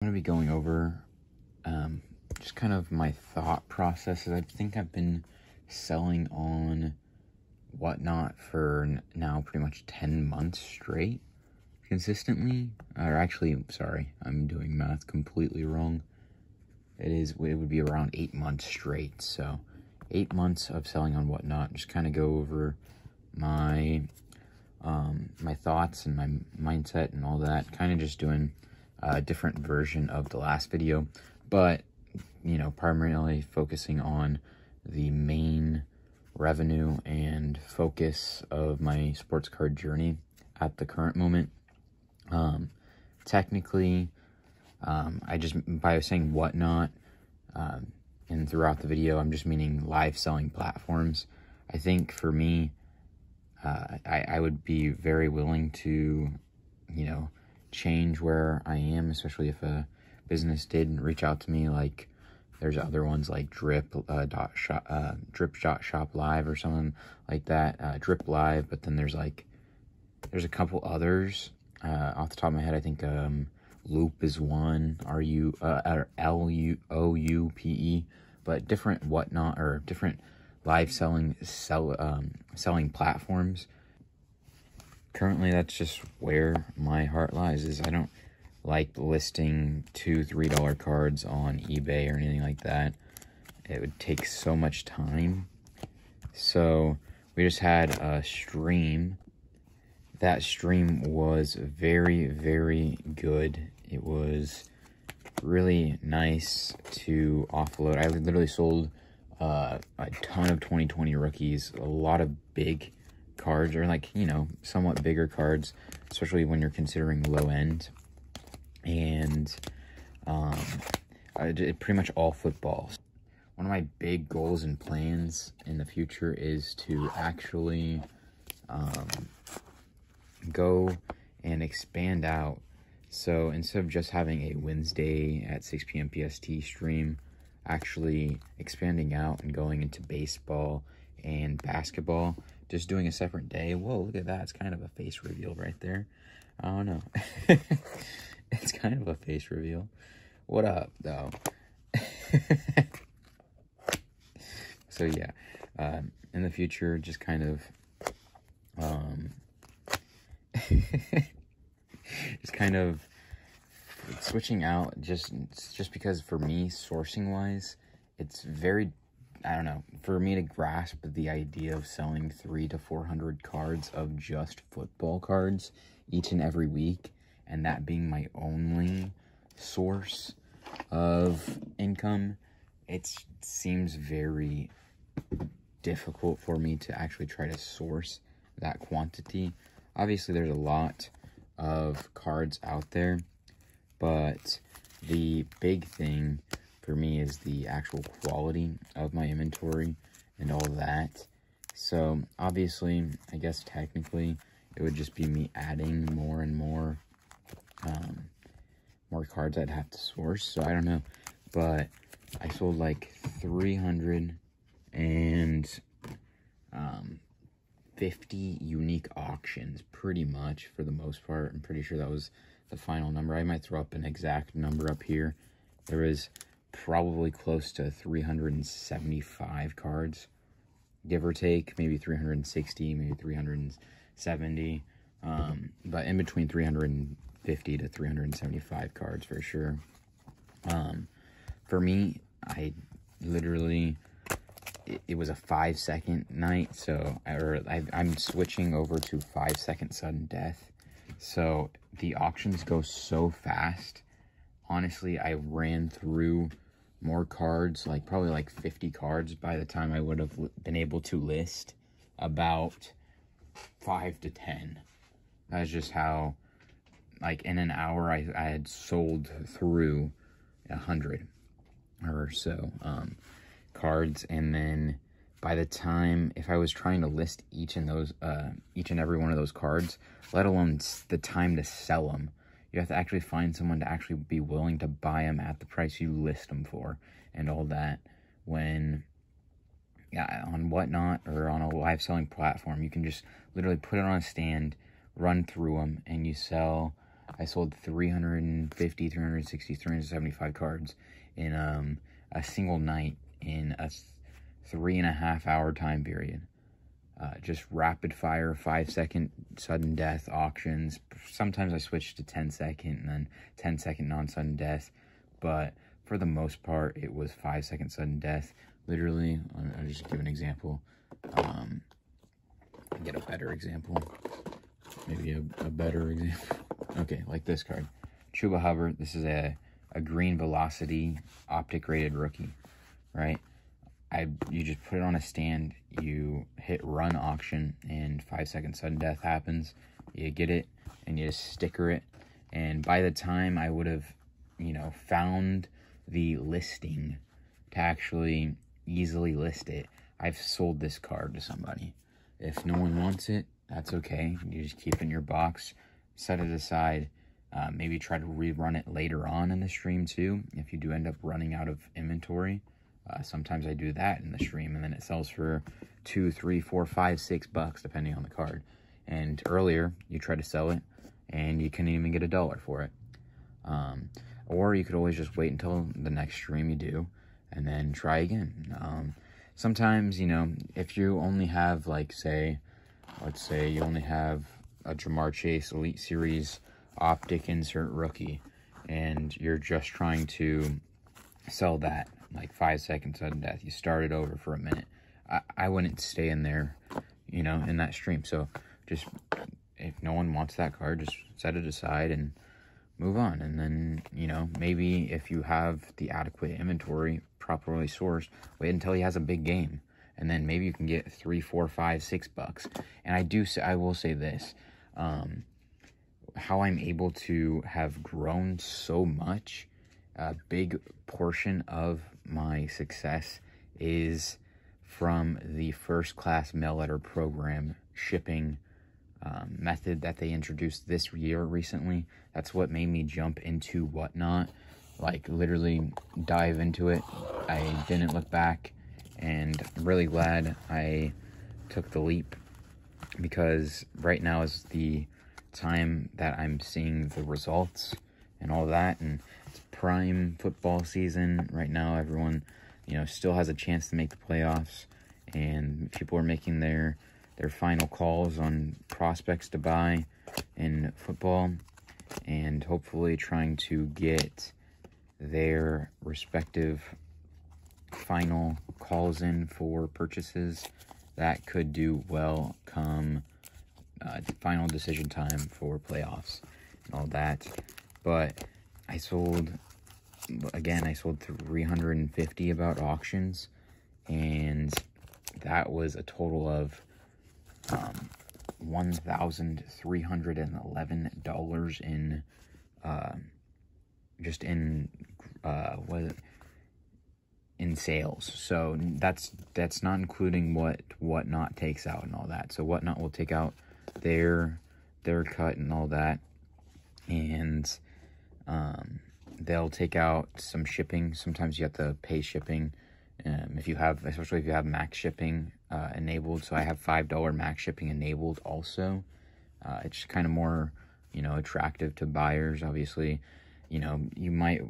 I'm going to be going over just kind of my thought processes. I think I've been selling on Whatnot for now pretty much 10 months straight consistently. Or actually, sorry, I'm doing math completely wrong. It would be around 8 months straight. So 8 months of selling on Whatnot. Just kind of go over my my thoughts and my mindset and all that. Kind of just doing a different version of the last video, but you know, primarily focusing on the main revenue and focus of my sports card journey at the current moment. Technically, I just, by saying Whatnot, and throughout the video, I'm just meaning live selling platforms. I think for me, I would be very willing to, you know, change where I am, especially if a business did reach out to me. Like there's other ones like Drip Shop Live or something like that, Drip Live. But then there's a couple others off the top of my head. I think Loop is one, Loupe, but different Whatnot or different live selling platforms. Currently, that's just where my heart lies. Is I don't like listing $2-3 cards on eBay or anything like that. It would take so much time. So we just had a stream. That stream was very, very good. It was really nice to offload. I literally sold a ton of 2020 rookies, a lot of big cards, or like, you know, somewhat bigger cards, especially when you're considering low end. And I did pretty much all footballs. One of my big goals and plans in the future is to actually go and expand out. So instead of just having a Wednesday at 6 p.m. PST stream, actually expanding out and going into baseball and basketball, just doing a separate day. Whoa, look at that. It's kind of a face reveal right there. I don't know. It's kind of a face reveal. What up, though? So, yeah. In the future, just kind of... just kind of switching out just because for me, sourcing wise, it's very, I don't know, for me to grasp the idea of selling 300 to 400 cards of just football cards each and every week, and that being my only source of income, it seems very difficult for me to actually try to source that quantity. Obviously, there's a lot of cards out there, but the big thing for me is the actual quality of my inventory and all that. So obviously, I guess technically it would just be me adding more and more cards I'd have to source. So I don't know, but I sold like 350 unique auctions, pretty much, for the most part. I'm pretty sure that was the final number. I might throw up an exact number up here. There was probably close to 375 cards, give or take, maybe 360, maybe 370, but in between 350 to 375 cards for sure. For me, I literally, it was a 5-second night, so I'm switching over to 5-second sudden death. So the auctions go so fast. Honestly, I ran through more cards, like probably like 50 cards by the time I would have been able to list about 5 to 10. That's just how, like, in an hour I had sold through 100 or so cards. And then by the time, if I was trying to list each and every one of those cards, let alone the time to sell them, you have to actually find someone to actually be willing to buy them at the price you list them for and all that. When, yeah, on Whatnot or on a live selling platform, you can just literally put it on a stand, run through them, and you sell I sold 350, 360, 375 cards in a single night in a 3.5 hour time period. Just rapid fire, 5-second sudden death auctions. Sometimes I switch to 10-second and then 10-second non-sudden death. But for the most part, it was 5-second sudden death. Literally, I'll just give an example. Get a better example. Maybe a better example. Okay, like this card. Chuba Hubbard. This is a green velocity optic rated rookie, right? You just put it on a stand, you hit run auction, and 5-second sudden death happens. You get it, and you just sticker it. And by the time I would have, found the listing to actually easily list it, I've sold this card to somebody. If no one wants it, that's okay. You just keep it in your box, set it aside. Maybe try to rerun it later on in the stream too, if you do end up running out of inventory. Sometimes I do that in the stream, and then it sells for $2, $3, $4, $5, $6, depending on the card. And earlier, you try to sell it, and you couldn't even get $1 for it. Or you could always just wait until the next stream you do, and then try again. Sometimes, if you only have, let's say you only have a Jamar Chase Elite Series optic insert rookie, and you're just trying to sell that, like 5-second sudden death. You start it over for a minute. I wouldn't stay in there, in that stream. So just, if no one wants that card, just set it aside and move on. And then, maybe if you have the adequate inventory properly sourced, wait until he has a big game. And then maybe you can get $3, $4, $5, $6. And I will say this, how I'm able to have grown so much, a big portion of my success is from the first class mail letter program shipping method that they introduced this year recently. That's what made me jump into Whatnot, like literally dive into it. I didn't look back, and I'm really glad I took the leap, because right now is the time that I'm seeing the results and all that, and it's prime football season right now. Everyone, still has a chance to make the playoffs, and people are making their final calls on prospects to buy in football, and hopefully trying to get their respective final calls in for purchases that could do well come final decision time for playoffs and all that. But I sold 350 about auctions, and that was a total of $1,311 in just in in sales. So that's not including what Whatnot takes out and all that. So Whatnot will take out their cut and all that, and they'll take out some shipping. Sometimes you have to pay shipping, especially if you have max shipping enabled. So I have $5 max shipping enabled also. It's kind of more, attractive to buyers. Obviously, you might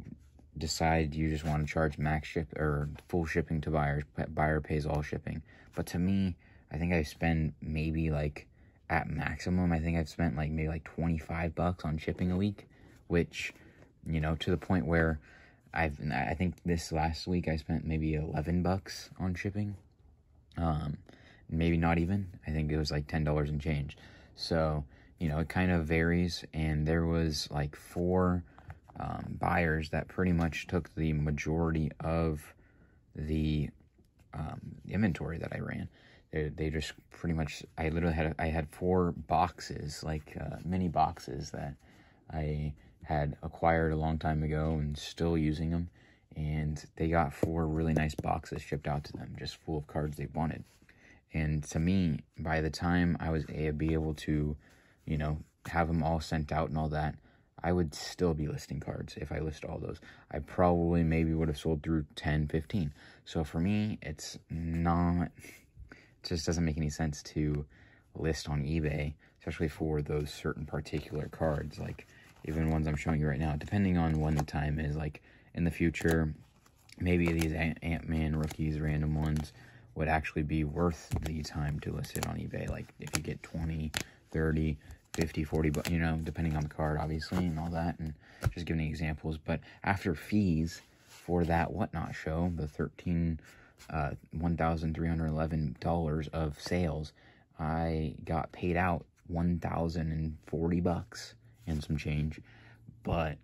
decide you just want to charge max ship or full shipping to buyers. Buyer pays all shipping. But to me, I think I spend maybe at maximum, I think I've spent maybe $25 on shipping a week, which, to the point where I think this last week I spent maybe $11 on shipping. Maybe not even. I think it was $10 and change. So, it kind of varies, and there was 4 buyers that pretty much took the majority of the inventory that I ran. They just pretty much, I had 4 boxes, mini boxes that I had acquired a long time ago and still using them, and they got 4 really nice boxes shipped out to them, just full of cards they wanted. And to me, by the time I was be able to, have them all sent out and all that, I would still be listing cards. If I list all those, I probably maybe would have sold through 10, 15. So for me, it just doesn't make any sense to list on eBay, especially for those certain particular cards. even ones I'm showing you right now, depending on when the time is. Like, in the future, maybe these Ant-Man rookies, random ones, would actually be worth the time to list it on eBay. Like, if you get 20, 30, 50, 40, but, you know, depending on the card, obviously, and all that, and just giving examples. But after fees for that Whatnot show, the $1,311 of sales, I got paid out $1,040 and some change. But,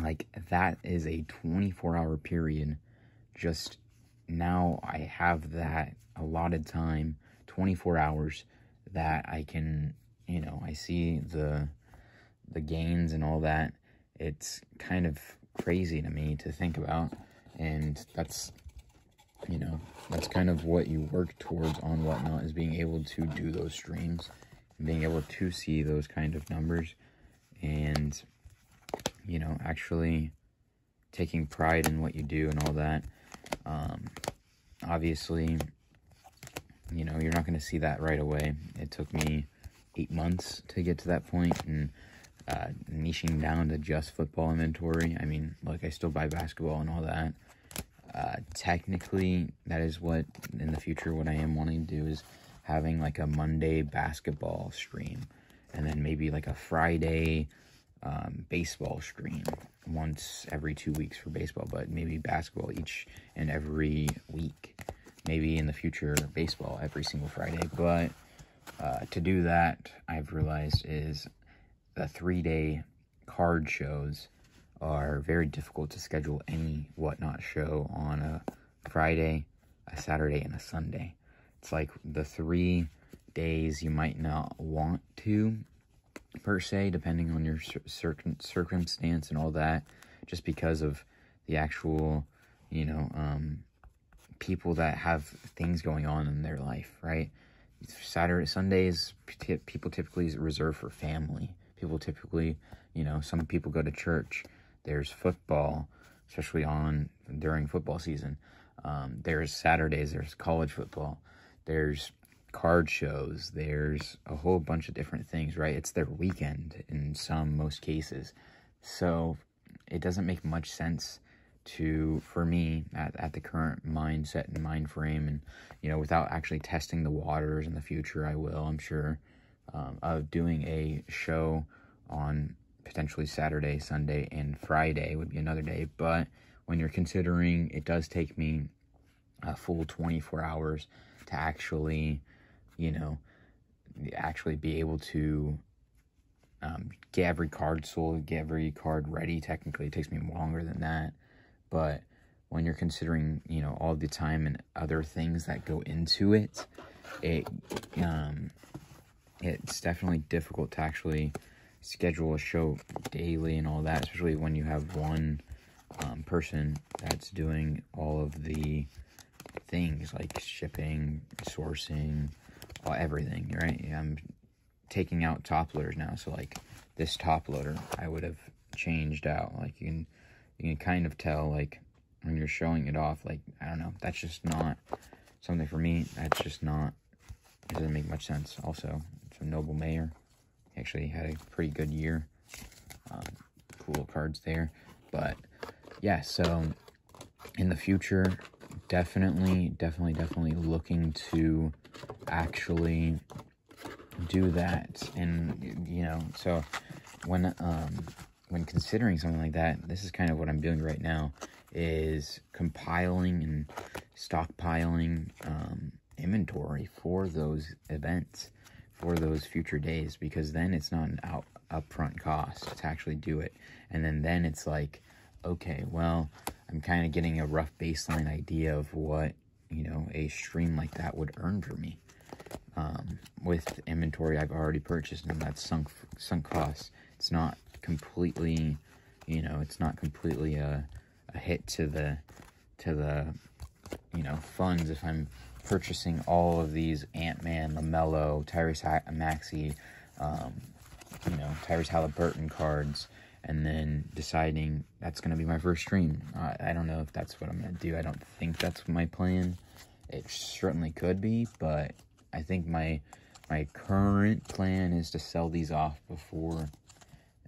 like, that is a 24-hour period. Just now I have that allotted time, 24 hours, that I can, you know, I see the gains and all that. It's kind of crazy to me to think about, and that's, you know, that's kind of what you work towards on Whatnot, is being able to do those streams and being able to see those kind of numbers, and, you know, actually taking pride in what you do and all that. Obviously, you know, you're not going to see that right away. It took me 8 months to get to that point, and niching down to just football inventory. I mean, like, I still buy basketball and all that. Technically, that is what, in the future, what I am wanting to do is having, like, a Monday basketball stream, and then maybe, like, a Friday baseball stream once every 2 weeks for baseball, but maybe basketball each and every week. Maybe in the future, baseball every single Friday. But to do that, I've realized, is the 3-day card shows are very difficult to schedule any Whatnot show on a Friday, a Saturday, and a Sunday. It's like the 3 days you might not want to, per se, depending on your circumstance and all that, just because of the actual, you know, people that have things going on in their life, right? Sundays, people typically reserve for family. People typically, you know, some people go to church. There's football, especially during football season. There's Saturdays, there's college football. There's card shows. There's a whole bunch of different things, right? It's their weekend in most cases. So it doesn't make much sense for me at the current mindset and mind frame, and, you know, without actually testing the waters. In the future, I will, I'm sure, of doing a show on potentially Saturday, Sunday, and Friday would be another day. But when you're considering, it does take me a full 24 hours to actually, you know, actually be able to get every card sold, get every card ready. Technically, it takes me longer than that. But when you're considering, you know, all the time and other things that go into it, it's definitely difficult to actually schedule a show daily and all that, especially when you have one person that's doing all of the things like shipping, sourcing, everything, right? I'm taking out top loaders now, so like this top loader I would have changed out. Like, you can kind of tell, like, when you're showing it off, like, I don't know, that's just not something for me. That's just not, it doesn't make much sense. Also, it's a Noble Mayor. He actually had a pretty good year. Cool cards there. But yeah, so in the future, definitely looking to actually do that. And, you know, so when considering something like that, this is kind of what I'm doing right now, is compiling and stockpiling inventory for those events, for those future days, because then it's not an upfront cost to actually do it. And then it's like, okay, well, I'm kind of getting a rough baseline idea of what, you know, a stream like that would earn for me. With inventory I've already purchased, and that's sunk costs. It's not completely, you know, it's not completely a hit to the you know, funds if I'm purchasing all of these Ant-Man, LaMelo, Tyrese Maxey, you know, Tyrese Halliburton cards, and then deciding that's going to be my first stream. I don't know if that's what I'm going to do. I don't think that's my plan. It certainly could be, but I think my current plan is to sell these off before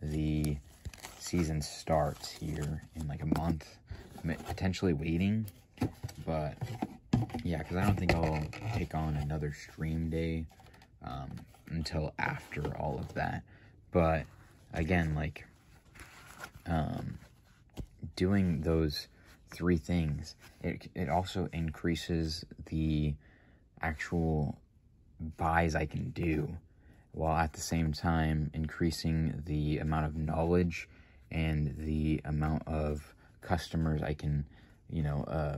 the season starts here in like a month, potentially waiting. But yeah, because I don't think I'll take on another stream day until after all of that. But again, like doing those 3 things, it also increases the actual buys I can do, while at the same time increasing the amount of knowledge and the amount of customers I can,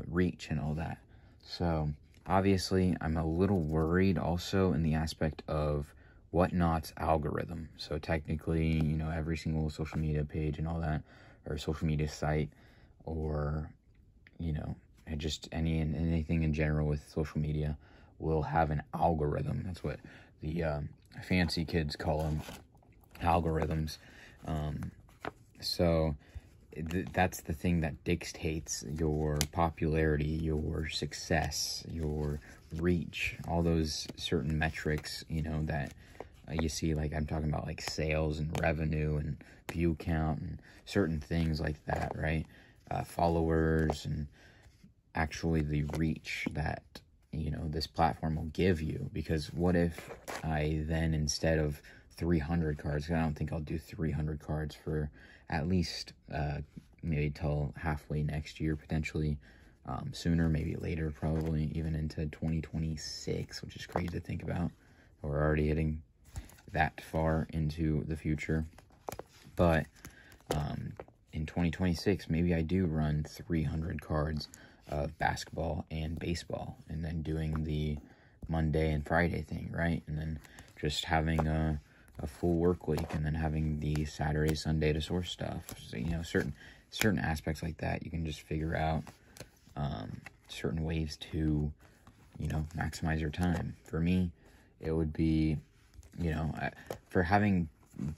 reach and all that. So obviously I'm a little worried also in the aspect of Whatnot's algorithm. So technically, every single social media page and all that, or social media site, or, just anything in general with social media will have an algorithm. That's what the fancy kids call them, algorithms. So that's the thing that dictates your popularity, your success, your reach, all those certain metrics, that you see. Like I'm talking about like sales and revenue and view count and certain things like that, right? Followers, and actually the reach that this platform will give you. Because what if I then, instead of 300 cards, I don't think I'll do 300 cards for at least maybe till halfway next year, potentially sooner, maybe later, probably even into 2026, which is crazy to think about. We're already hitting that far into the future. But in 2026, maybe I do run 300 cards of basketball and baseball, and then doing the Monday and Friday thing, right? And then just having a full work week, and then having the Saturday, Sunday to source stuff. So, certain aspects like that, you can just figure out certain ways to, maximize your time. For me, it would be, for having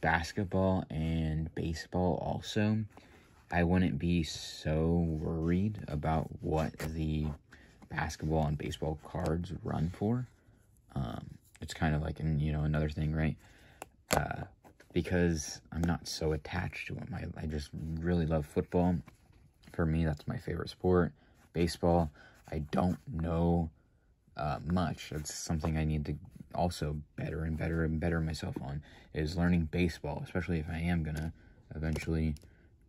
basketball and baseball also, I wouldn't be so worried about what the basketball and baseball cards run for. It's kind of like, another thing, right? Because I'm not so attached to them. I just really love football. For me, that's my favorite sport. Baseball, I don't know much. That's something I need to also better myself on, is learning baseball, especially if I am gonna eventually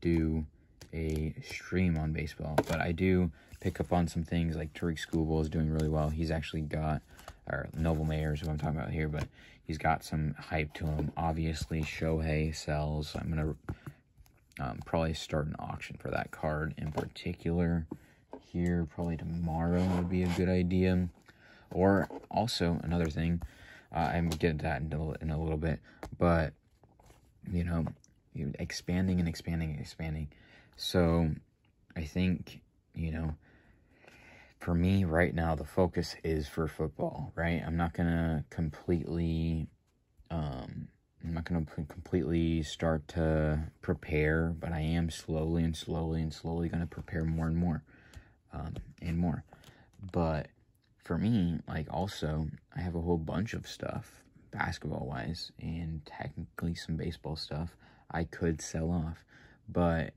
do a stream on baseball. But I do pick up on some things, like Tariq Schoolboy is doing really well. He's actually got, or Noble Mayer is who I'm talking about here, but he's got some hype to him. Obviously, Shohei sells. I'm going to probably start an auction for that card in particular here. Probably tomorrow would be a good idea. Or also, another thing, I'm going to get to that in a little bit, but, expanding and expanding. So, I think, for me right now, the focus is for football, right? I'm not going to completely start to prepare, but I am slowly going to prepare more and more, and more. But for me, like, also, I have a whole bunch of stuff, basketball-wise, and technically some baseball stuff I could sell off. But,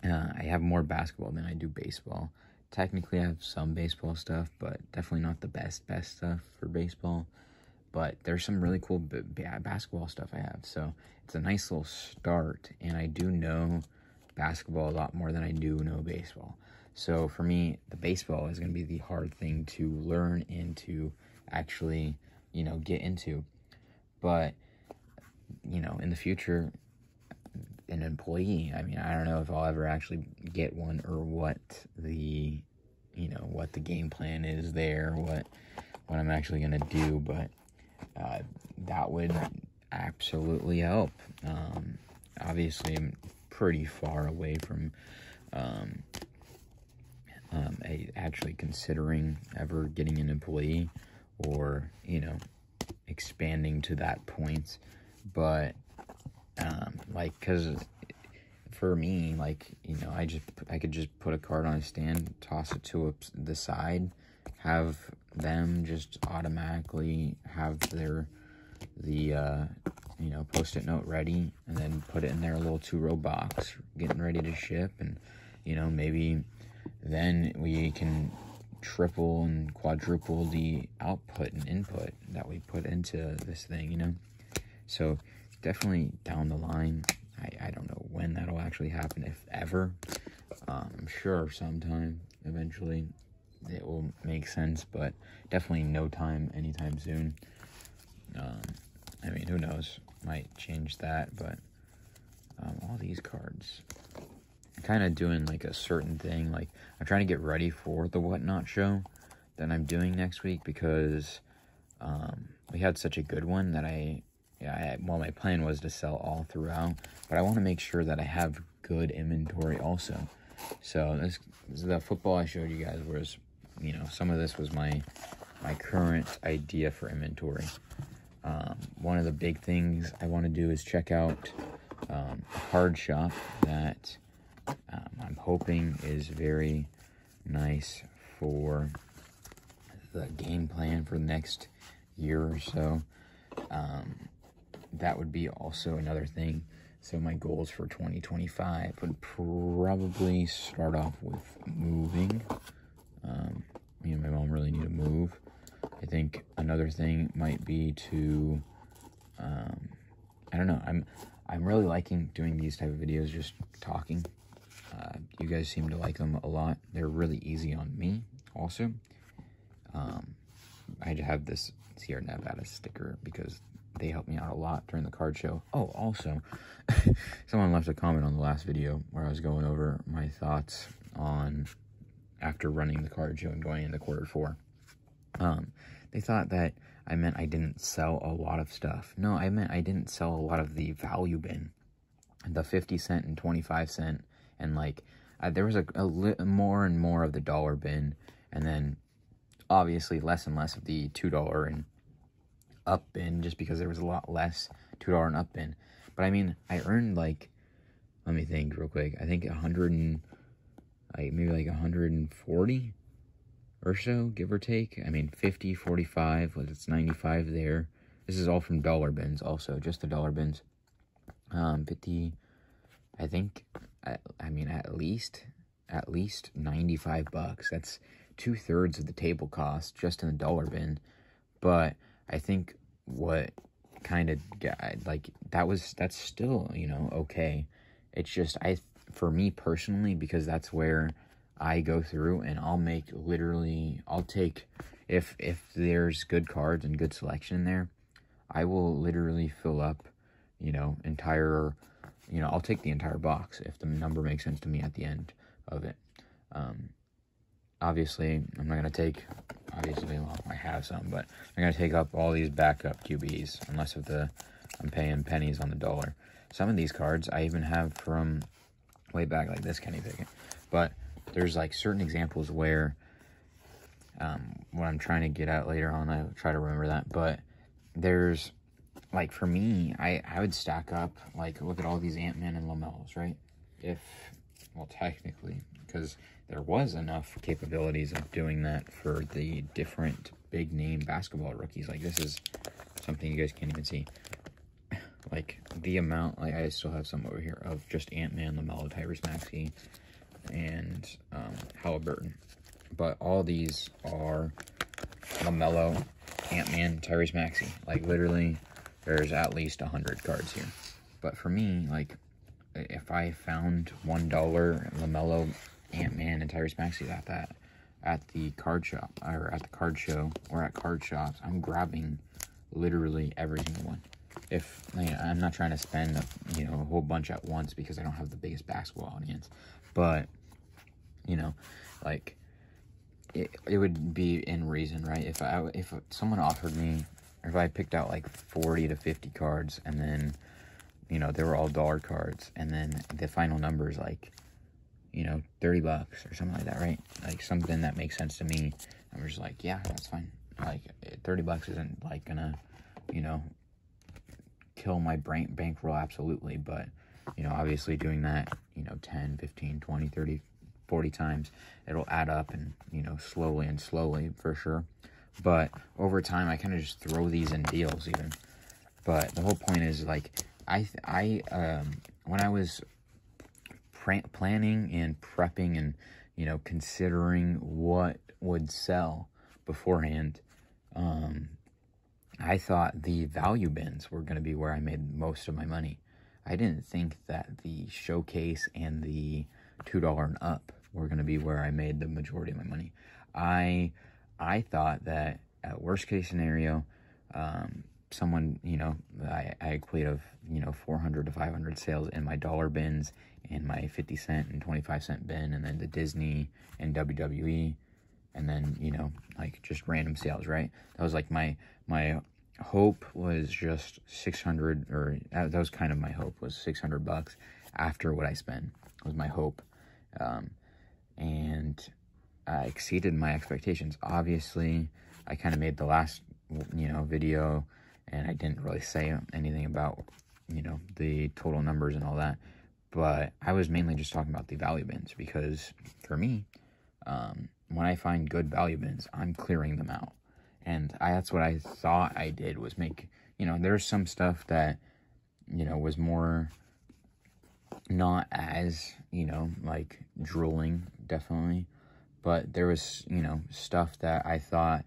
I have more basketball than I do baseball. Technically, I have some baseball stuff, but definitely not the best stuff for baseball. But there's some really cool basketball stuff I have. So it's a nice little start, and I do know basketball a lot more than I do know baseball. So for me, the baseball is going to be the hard thing to learn and to actually, get into. But, in the future, an employee, I don't know if I'll ever actually get one, or what the game plan is there, what I'm actually going to do, but that would absolutely help. Obviously, I'm pretty far away from actually considering ever getting an employee, or, expanding to that point. But because for me, I could just put a card on a stand, toss it to the side, have them just automatically have the you know, post-it note ready, and then put it in their little 2-row box, getting ready to ship. And, you know, maybe then we can triple and quadruple the output and input that we put into this thing, you know. So definitely down the line, I don't know when that'll actually happen, if ever. I'm sure sometime eventually it will make sense, but definitely no time anytime soon. I mean, who knows, might change that. But all these cards, I'm kind of doing like a certain thing. Like, I'm trying to get ready for the Whatnot show that I'm doing next week, because we had such a good one that well, my plan was to sell all throughout, but I want to make sure that I have good inventory also. So this the football I showed you guys was, you know, some of this was my current idea for inventory. One of the big things I want to do is check out a card shop that I'm hoping is very nice for the game plan for the next year or so. That would be also another thing. So my goals for 2025 would probably start off with moving. Me and my mom really need to move. I think another thing might be to, I don't know, I'm really liking doing these type of videos, just talking. You guys seem to like them a lot. They're really easy on me also. I have this Sierra Nevada sticker because they helped me out a lot during the card show. Oh, also, someone left a comment on the last video where I was going over my thoughts on after running the card show and going into Q4. They thought that I meant I didn't sell a lot of stuff. No, I meant I didn't sell a lot of the value bin, the 50-cent and 25-cent, and like there was more and more of the dollar bin, and then obviously less and less of the $2 and up bin, just because there was a lot less $2 and up bin. But I mean, I earned like, let me think real quick, I think maybe like 140 or so, give or take. I mean, 50, 45, it's 95 there. This is all from dollar bins also, just the dollar bins. 50, I think, I mean, at least 95 bucks. That's 2/3 of the table cost just in the dollar bin. But I think what kind of like that's still, you know, okay. It's just for me personally, because that's where I go through and I'll take if there's good cards and good selection in there, I will literally fill up, you know, I'll take the entire box if the number makes sense to me at the end of it. Obviously, I'm not going to take, well, I have some, but I'm going to take up all these backup QBs, unless I'm paying pennies on the dollar. Some of these cards I even have from way back, like this Kenny Pickett. But there's like certain examples where, what I'm trying to get at later on, I'll try to remember that, but there's, like, for me, I would stack up, like, look at all these Ant-Man and Lamellos, right? Well, technically, because there was enough capabilities of doing that for the different big-name basketball rookies. Like, this is something you guys can't even see. Like, the amount, like, I still have some over here of just Ant-Man, LaMelo, Tyrese Maxey, and Halliburton. But all these are LaMelo, Ant-Man, Tyrese Maxey. Like, literally, there's at least 100 cards here. But for me, like, if I found $1 LaMelo, Ant-Man, and Tyrese Maxey at the card shop, or at the card show, or at card shops, I'm grabbing literally every single one. If, like, I'm not trying to spend, a whole bunch at once because I don't have the biggest basketball audience, but, you know, like, it would be in reason, right? If someone offered me, or if I picked out like 40 to 50 cards, and then, you know, they were all dollar cards, and then the final number is like, you know, 30 bucks or something like that, right? Like, something that makes sense to me. I'm just like, yeah, that's fine. Like, 30 bucks isn't like gonna, you know, kill my bankroll, absolutely. But, you know, obviously doing that, you know, 10, 15, 20, 30, 40 times, it'll add up, and, you know, slowly, for sure. But over time, I kind of just throw these in deals even. But the whole point is, like, when I was planning and prepping and, you know, considering what would sell beforehand, I thought the value bins were going to be where I made most of my money. I didn't think that the showcase and the $2 and up were going to be where I made the majority of my money. I thought that at worst case scenario, someone, you know, I equate of, you know, 400 to 500 sales in my dollar bins and my 50-cent and 25-cent bin, and then the Disney and WWE, and then, you know, like just random sales, right? That was like my hope was just 600, or that was kind of my hope, was $600 after what I spent was my hope. And I exceeded my expectations. Obviously, I kind of made the last, you know, video, and I didn't really say anything about, you know, the total numbers and all that. But I was mainly just talking about the value bins, because for me, when I find good value bins, I'm clearing them out. And that's what I thought I did, was make, you know, there's some stuff that, you know, was more not as, you know, like drooling, definitely. But there was, you know, stuff that I thought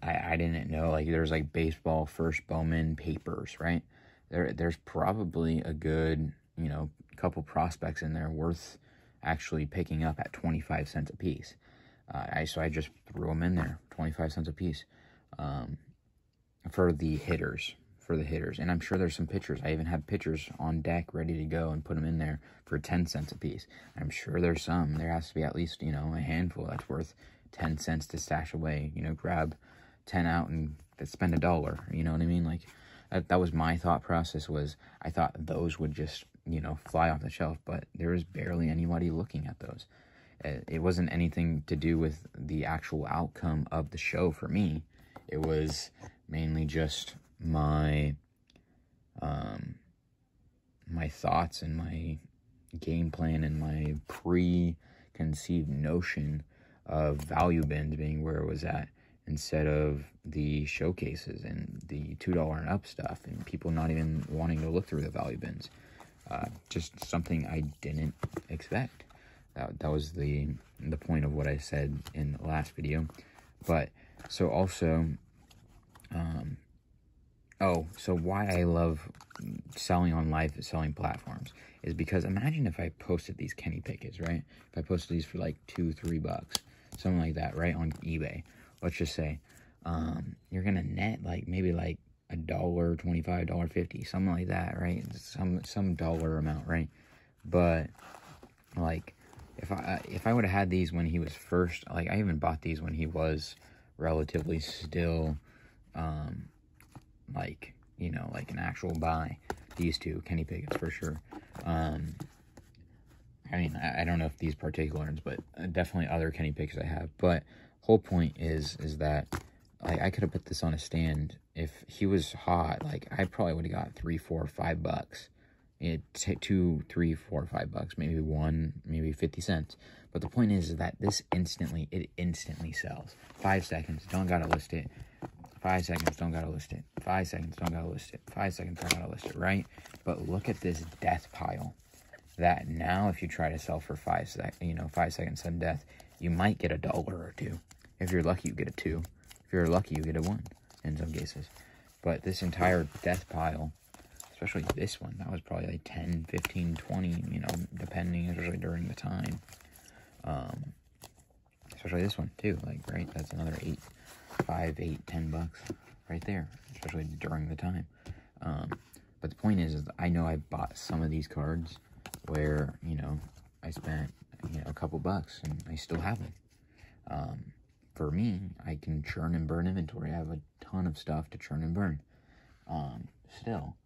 I didn't know. Like, there's like baseball first Bowman papers, right? There's probably a good, you know, couple prospects in there worth actually picking up at 25 cents a piece. So I just threw them in there, 25 cents a piece, for the hitters. And I'm sure there's some pitchers. I even have pitchers on deck ready to go and put them in there for 10 cents a piece. I'm sure there's some. There has to be at least, you know, a handful that's worth 10 cents to stash away. You know, grab 10 out and spend $1. You know what I mean? Like, that was my thought process. Was I thought those would just, you know, fly off the shelf, but there was barely anybody looking at those. It wasn't anything to do with the actual outcome of the show for me. It was mainly just my my thoughts and my game plan and my preconceived notion of value bins being where it was at, instead of the showcases and the $2 and up stuff, and people not even wanting to look through the value bins. Just something I didn't expect. That was the point of what I said in the last video. But so also, so why I love selling on live selling platforms is because imagine if I posted these Kenny Pickets, right? If I posted these for like $2-3, something like that, right, on eBay. Let's just say, you're gonna net like maybe like $1.25, $1.50, something like that, right? Some dollar amount, right? But like, if I would have had these when he was first, like, I even bought these when he was relatively still, like, you know, like an actual buy. These two Kenny Pickets for sure. I mean, I don't know if these particular ones, but definitely other Kenny Pickets I have. But whole point is that I could have put this on a stand if he was hot. Like, I probably would have got $3, $4, $5. $2, $3, $4, $5, maybe one, maybe 50 cents. But the point is that it instantly sells. 5 seconds, don't gotta list it. 5 seconds, don't gotta list it. 5 seconds, don't gotta list it. 5 seconds, don't gotta list it, right? But look at this death pile. That now, if you try to sell for 5 seconds sudden death, you might get $1 or $2. If you're lucky, you get a 2. If you're lucky, you get a 1 in some cases. But this entire death pile, especially this one, that was probably like 10, 15, 20, you know, depending, especially during the time. Especially this one too, like, right, that's another 5, 8, $10 right there, especially during the time. But the point is I know I bought some of these cards where, you know, I spent, you know, a couple bucks and I still have them. For me, I can churn and burn inventory. I have a ton of stuff to churn and burn. Still.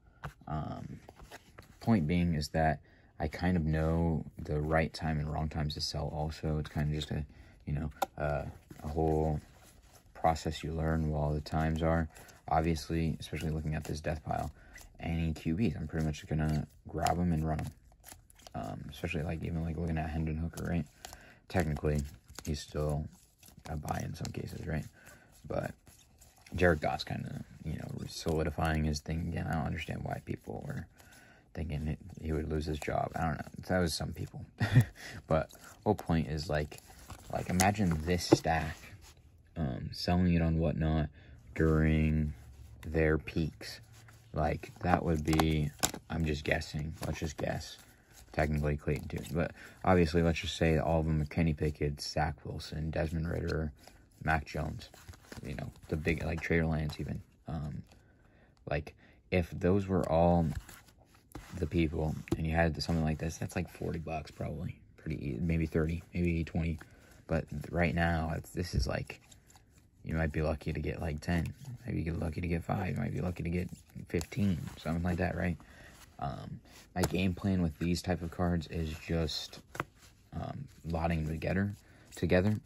Point being is that I kind of know the right time and wrong times to sell also. It's kind of just a, you know, a whole process you learn while the times are. Obviously, especially looking at this death pile, any QBs, I'm pretty much gonna grab them and run them. Especially like even like looking at Hendon Hooker, right? Technically, he's still a buy in some cases, right? But Jared Goff's kind of, solidifying his thing again. I don't understand why people were thinking he would lose his job. I don't know. That was some people. But whole point is, like imagine this stack, selling it on Whatnot during their peaks. Like, that would be, I'm just guessing. Let's just guess. Technically Clayton too. But obviously, let's just say all of them are Kenny Pickett, Zach Wilson, Desmond Ridder, Mac Jones. The big, like, Trey Lance even. Like, if those were all the people, and you had something like this, that's like $40 probably. Maybe 30, maybe 20. But right now, this is like, you might be lucky to get like 10. Maybe you get lucky to get 5. You might be lucky to get 15. Something like that, right? My game plan with these type of cards is just lotting them together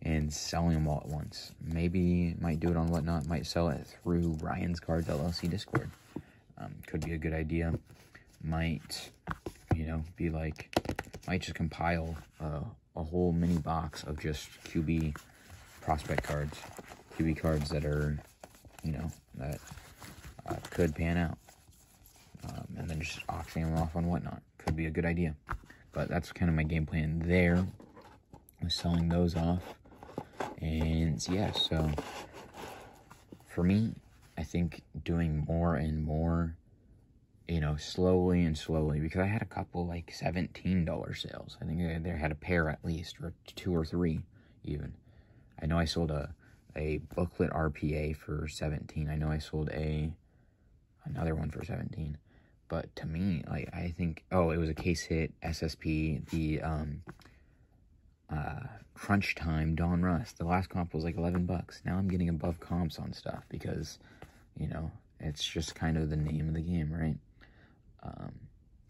and selling them all at once. Might do it on Whatnot. Might sell it through Ryan's Cards LLC Discord. Could be a good idea. Might be like, might just compile a whole mini box of just QB prospect cards, QB cards that are, that could pan out, and then just auctioning them off on Whatnot. Could be a good idea. But that's kind of my game plan there, was selling those off. And yeah, so for me, I think doing more and more, slowly and slowly, because I had a couple like $17 sales. I think they had a pair at least, or 2 or 3 even. I know I sold a booklet RPA for 17. I know I sold another one for 17. But to me, like, I think, it was a case hit SSP, the crunch time Don Russ. The last comp was like $11. Now I'm getting above comps on stuff because, it's just kind of the name of the game, right?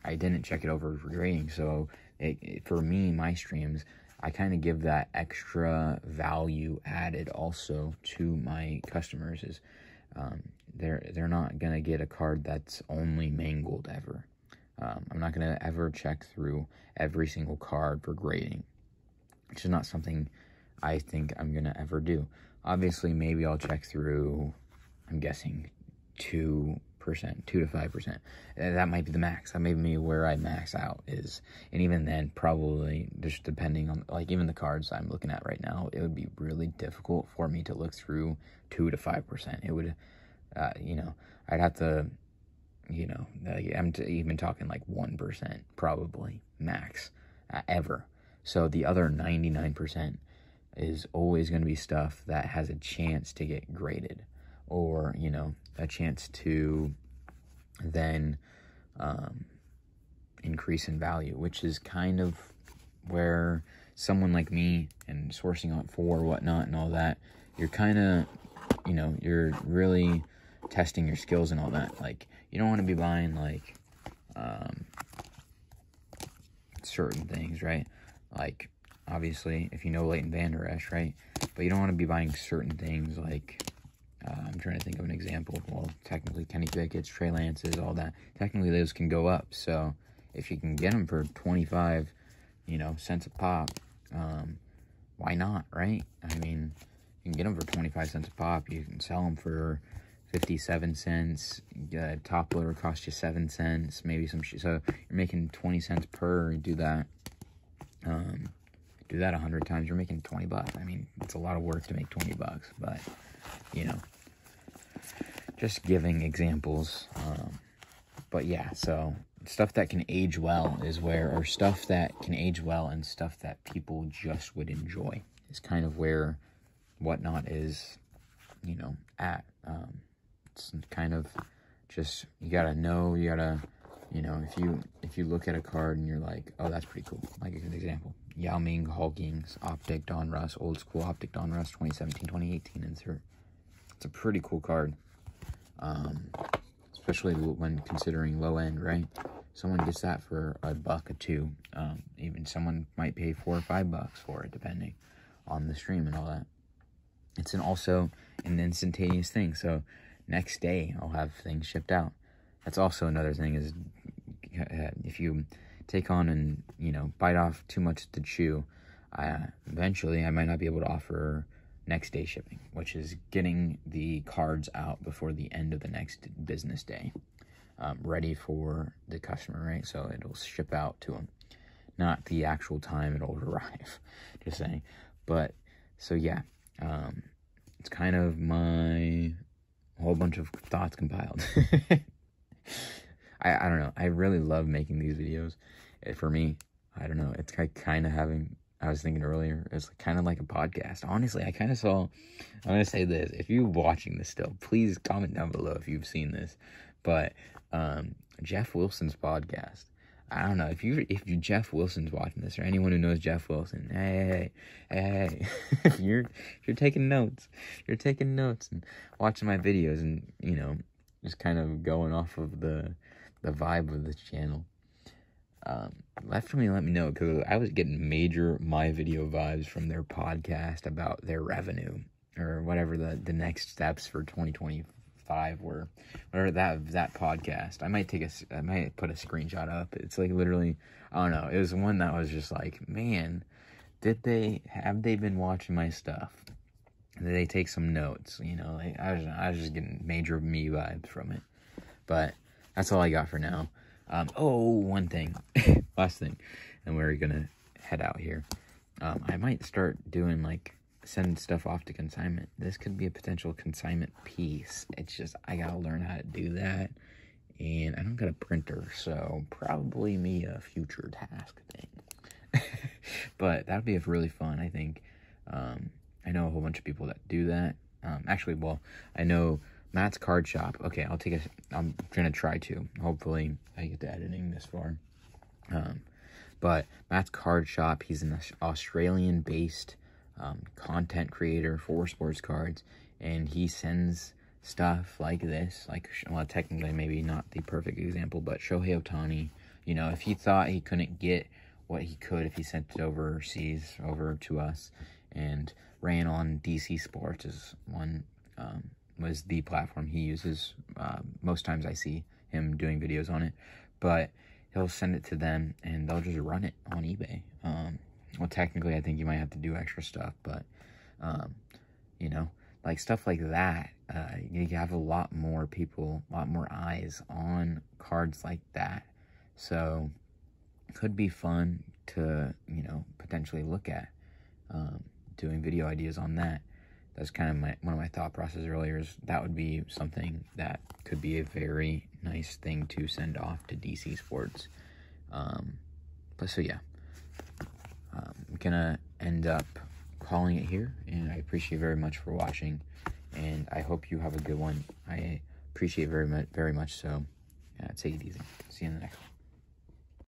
I didn't check it over for grading, so for me, my streams, I kind of give that extra value added also to my customers. Is they're not gonna get a card that's only mangled ever. I'm not gonna ever check through every single card for grading, which is not something I think I'm gonna ever do. Obviously, maybe I'll check through, I'm guessing, 2% to 5%. That might be the max. That may be where I max out is. And even then, probably just depending on, like, even the cards I'm looking at right now, it would be really difficult for me to look through 2 to 5%. It would, I'd have to, I'm even talking like 1% probably max ever. So the other 99% is always going to be stuff that has a chance to get graded, or, a chance to then increase in value, which is kind of where someone like me and sourcing out for Whatnot and all that, you're kind of, you're really testing your skills and all that. Like, you don't want to be buying, like, certain things, right? Like, obviously, if you know Leighton Vander Esch, right? But you don't want to be buying certain things like, I'm trying to think of an example. Well, technically, Kenny Pickett's, Trey Lance's, all that. Technically, those can go up. So, if you can get them for 25, cents a pop, why not, right? I mean, you can get them for 25 cents a pop. You can sell them for 57 cents. Top loader costs you 7 cents. Maybe some shit. So, you're making 20 cents per. Do that. Do that 100 times. You're making $20. I mean, it's a lot of work to make $20, but, just giving examples. But yeah, so stuff that can age well is or stuff that can age well and stuff that people just would enjoy is kind of where Whatnot is, at. It's kind of just, you gotta know, if you look at a card and you're like, oh, that's pretty cool. Like, an example, Yao Ming, Hulkings, Optic Don Russ, old school Optic Don Russ, 2017-2018 insert. It's a pretty cool card. Especially when considering low end, right? Someone gets that for $1 or $2. Even someone might pay $4 or $5 for it, depending on the stream and all that. It's also an instantaneous thing. So next day, I'll have things shipped out. That's also another thing is, if you take on and, bite off too much to chew, eventually I might not be able to offer next day shipping, which is getting the cards out before the end of the next business day, ready for the customer, right? So it'll ship out to them, not the actual time it'll arrive, just saying. But so yeah, it's kind of my whole bunch of thoughts compiled. I don't know, I really love making these videos. For me, I don't know, it's kind of having, I was thinking earlier, it's kind of like a podcast. Honestly, I kind of saw, I'm going to say this, if you're watching this still, please comment down below if you've seen this, but Jeff Wilson's podcast, I don't know, if you Jeff Wilson's watching this, or anyone who knows Jeff Wilson, hey, if you're taking notes, and watching my videos, and, you know, just kind of going off of the vibe of this channel, let me know, because I was getting major my video vibes from their podcast about their revenue, or whatever the next steps for 2025 were, whatever that podcast. I might put a screenshot up. It's like literally, I don't know, it was one that was just like, man, have they been watching my stuff? Did they take some notes? You know, like I was just getting major me vibes from it. But that's all I got for now. One thing, last thing, and we're gonna head out here. I might start doing, like, sending stuff off to consignment. This could be a potential consignment piece. It's just, I gotta learn how to do that, and I don't got a printer, so probably me a future task thing. But that'd be really fun, I think. I know a whole bunch of people that do that. Actually, well, I know Matt's Card Shop. Okay, I'm gonna try to. Hopefully, I get to editing this far. But Matt's Card Shop, he's an Australian-based content creator for sports cards, and he sends stuff like this. Like, well, technically, maybe not the perfect example, but Shohei Ohtani. You know, if he thought he couldn't get what he could if he sent it overseas, over to us, and ran on DC Sports is one. Was the platform he uses. Most times I see him doing videos on it, but he'll send it to them and they'll just run it on eBay. Well, technically I think you might have to do extra stuff, but you know, like stuff like that, you have a lot more people, a lot more eyes on cards like that, so it could be fun to, you know, potentially look at doing video ideas on that. That's kind of one of my thought processes earlier, is that would be something that could be a very nice thing to send off to DC Sports. But so yeah, I'm gonna end up calling it here, and I appreciate very much for watching, and I hope you have a good one. I appreciate very much so. Take it easy. See you in the next one.